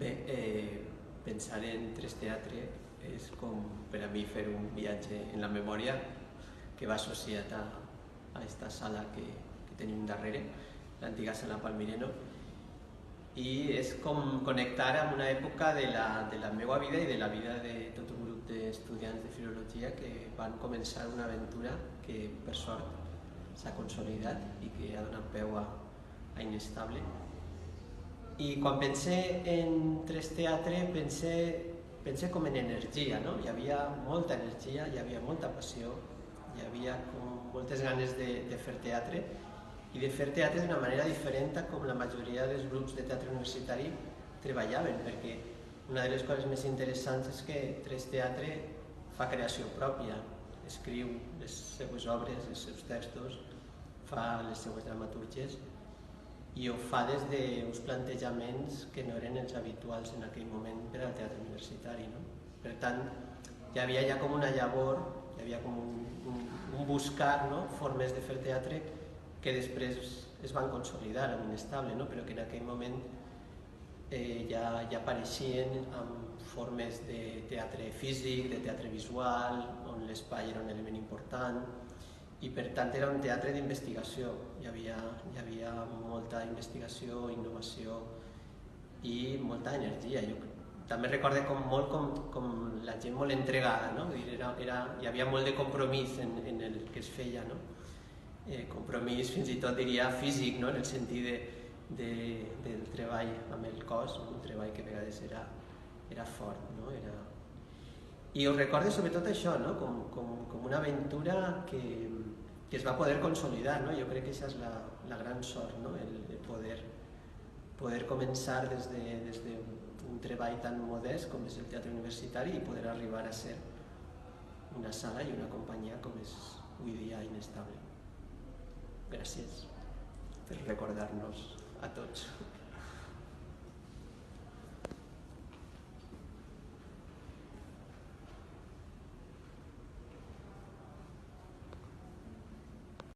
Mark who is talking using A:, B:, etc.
A: Bé, pensar en Tres Teatre és com per a mi fer un viatge en la memòria que va associat a aquesta sala que tenim darrere, l'antiga sala Palmireno, i és com connectar amb una època de la meva vida i de la vida de tot un grup d'estudiants de filologia que van començar una aventura que per sort s'ha consolidat i que ha donat peu a Inestable. I quan pense en Tres Teatre pense com en energia, no? Hi havia molta energia, hi havia molta passió, hi havia com moltes ganes de fer teatre i de fer teatre d'una manera diferent a com la majoria dels grups de teatre universitari treballaven, perquè una de les coses més interessants és que Tres Teatre fa creació pròpia, escriu les seues obres, els seus textos, fa les seues dramatúrgies i ho fa des d'uns plantejaments que no eren els habituals en aquell moment per al teatre universitari, no? Per tant, hi havia ja com una llavor, hi havia com un buscar, no? Formes de fer teatre que després es van consolidar amb Inestable, no? Però que en aquell moment ja apareixien amb formes de teatre físic, de teatre visual, on l'espai era un element important, i per tant era un teatre d'investigació, hi havia molta investigació, innovació i molta energia. Jo també recordo com la gent molt entregada, no? Hi havia molt de compromís en el que es feia, no? Compromís fins i tot diria físic, no? En el sentit del treball amb el cos, un treball que a vegades era fort, no? I us recordo sobretot això, no? Com una aventura que es va poder consolidar, no? Jo crec que això és la gran sort, no? El poder començar des d'un treball tan modest com és el teatre universitari i poder arribar a ser una sala i una companyia com és avui dia Inestable. Gràcies per recordar-nos a tots.